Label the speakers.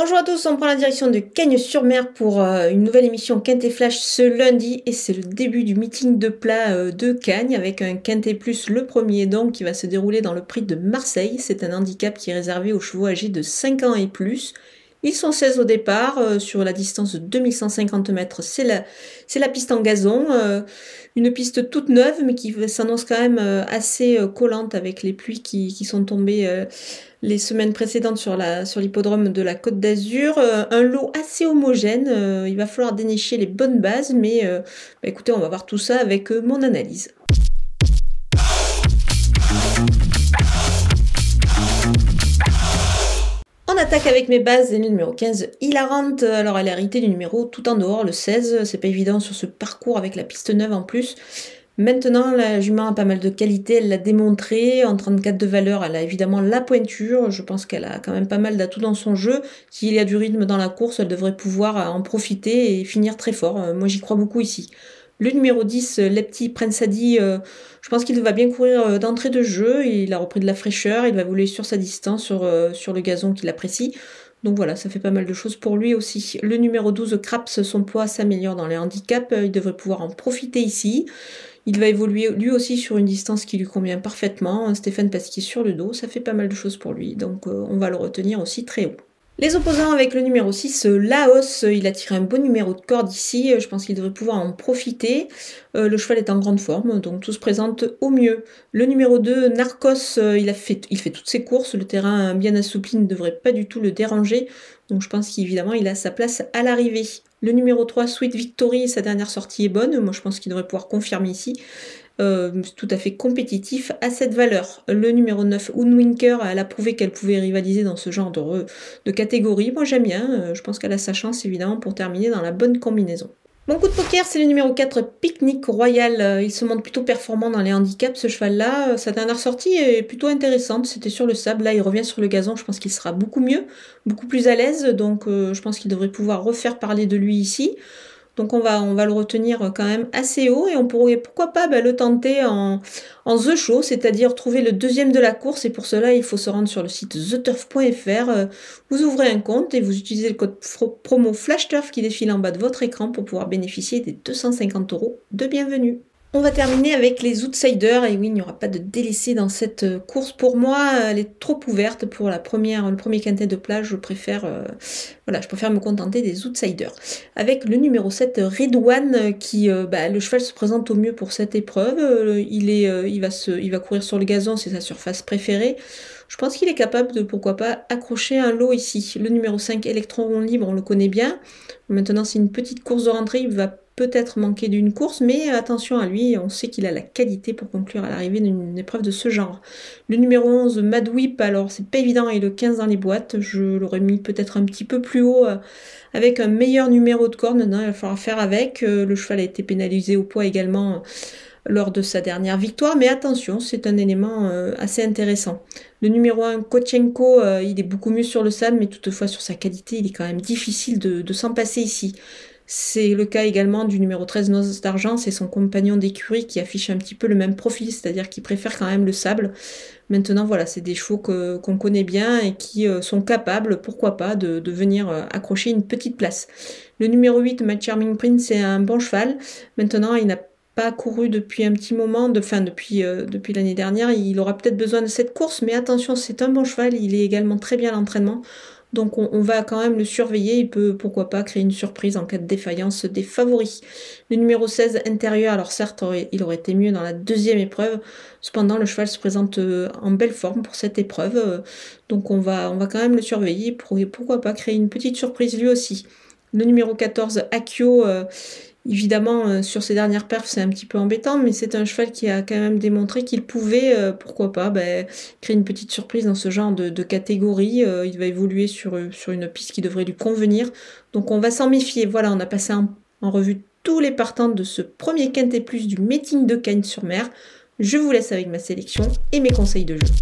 Speaker 1: Bonjour à tous, on prend la direction de Cagnes-sur-Mer pour une nouvelle émission Quintet Flash ce lundi et c'est le début du meeting de plat de Cagnes avec un Quintet Plus le premier donc qui va se dérouler dans le prix de Marseille. C'est un handicap qui est réservé aux chevaux âgés de 5 ans et plus. Ils sont 16 au départ, sur la distance de 2150 mètres, c'est la piste en gazon, une piste toute neuve mais qui s'annonce quand même assez collante avec les pluies qui sont tombées les semaines précédentes sur l'hippodrome de la Côte d'Azur. Un lot assez homogène, il va falloir dénicher les bonnes bases, mais écoutez, on va voir tout ça avec mon analyse. On attaque avec mes bases, le numéro 15, Hilarante. Alors elle est héritée du numéro tout en dehors, le 16, c'est pas évident sur ce parcours avec la piste neuve en plus. Maintenant, la jument a pas mal de qualité, elle l'a démontré, en 34 de valeur, elle a évidemment la pointure, je pense qu'elle a quand même pas mal d'atouts dans son jeu. S'il y a du rythme dans la course, elle devrait pouvoir en profiter et finir très fort, moi j'y crois beaucoup ici. Le numéro 10, Lepti Prensadi, je pense qu'il va bien courir d'entrée de jeu, il a repris de la fraîcheur, il va voler sur sa distance, sur le gazon qu'il apprécie. Donc voilà, ça fait pas mal de choses pour lui aussi. Le numéro 12, Craps, son poids s'améliore dans les handicaps, il devrait pouvoir en profiter ici. Il va évoluer lui aussi sur une distance qui lui convient parfaitement. Stéphane Pasquier sur le dos, ça fait pas mal de choses pour lui, donc on va le retenir aussi très haut. Les opposants avec le numéro 6, Laos, il a tiré un bon numéro de corde ici, je pense qu'il devrait pouvoir en profiter. Le cheval est en grande forme, donc tout se présente au mieux. Le numéro 2, Narcos, il fait toutes ses courses, le terrain bien assoupli ne devrait pas du tout le déranger, donc je pense qu'évidemment il a sa place à l'arrivée. Le numéro 3, Sweet Victory, sa dernière sortie est bonne, moi je pense qu'il devrait pouvoir confirmer ici. Tout à fait compétitif à cette valeur. Le numéro 9, Unwinker, elle a prouvé qu'elle pouvait rivaliser dans ce genre de catégorie. Moi j'aime bien, je pense qu'elle a sa chance évidemment pour terminer dans la bonne combinaison. Mon coup de poker, c'est le numéro 4, Picnic Royal. Il se montre plutôt performant dans les handicaps, ce cheval-là. Sa dernière sortie est plutôt intéressante, c'était sur le sable. Là, il revient sur le gazon, je pense qu'il sera beaucoup mieux, beaucoup plus à l'aise. Donc, je pense qu'il devrait pouvoir refaire parler de lui ici. Donc on va le retenir quand même assez haut et on pourrait pourquoi pas le tenter en The Show, c'est-à-dire trouver le deuxième de la course, et pour cela il faut se rendre sur le site theturf.fr, vous ouvrez un compte et vous utilisez le code promo FlashTurf qui défile en bas de votre écran pour pouvoir bénéficier des 250 € de bienvenue. On va terminer avec les outsiders, et oui, il n'y aura pas de délaissés dans cette course. Pour moi, elle est trop ouverte pour le premier quintet de plage, je préfère me contenter des outsiders. Avec le numéro 7, Redouane, qui, le cheval se présente au mieux pour cette épreuve, il va courir sur le gazon, c'est sa surface préférée. Je pense qu'il est capable de, pourquoi pas, accrocher un lot ici. Le numéro 5, Electron Libre, on le connaît bien. Maintenant, c'est une petite course de rentrée, il va peut-être manquer d'une course, mais attention à lui, on sait qu'il a la qualité pour conclure à l'arrivée d'une épreuve de ce genre. Le numéro 11, Mad Whip, alors c'est pas évident, et le 15 dans les boîtes, je l'aurais mis peut-être un petit peu plus haut, avec un meilleur numéro de corne, non, il va falloir faire avec. Le cheval a été pénalisé au poids également lors de sa dernière victoire, mais attention, c'est un élément assez intéressant. Le numéro 1, Kochenko, il est beaucoup mieux sur le sable, mais toutefois sur sa qualité, il est quand même difficile de s'en passer ici. C'est le cas également du numéro 13, Noce d'Argent, c'est son compagnon d'écurie qui affiche un petit peu le même profil, c'est-à-dire qu'il préfère quand même le sable. Maintenant, voilà, c'est des chevaux qu'on connaît bien et qui sont capables, pourquoi pas, de venir accrocher une petite place. Le numéro 8, My Charming Prince, c'est un bon cheval. Maintenant, il n'a pas couru depuis un petit moment, depuis l'année dernière, il aura peut-être besoin de cette course, mais attention, c'est un bon cheval, il est également très bien à l'entraînement. Donc on va quand même le surveiller, il peut pourquoi pas créer une surprise en cas de défaillance des favoris. Le numéro 16, Intérieur, alors certes il aurait été mieux dans la deuxième épreuve, cependant le cheval se présente en belle forme pour cette épreuve, donc on va quand même le surveiller pour pourquoi pas créer une petite surprise lui aussi. Le numéro 14, Akio, évidemment, sur ses dernières perfs, c'est un petit peu embêtant, mais c'est un cheval qui a quand même démontré qu'il pouvait, pourquoi pas, créer une petite surprise dans ce genre de catégorie. Il va évoluer sur une piste qui devrait lui convenir. Donc on va s'en méfier. Voilà, on a passé en revue tous les partants de ce premier Quintet Plus du meeting de Cagnes-sur-Mer. Je vous laisse avec ma sélection et mes conseils de jeu.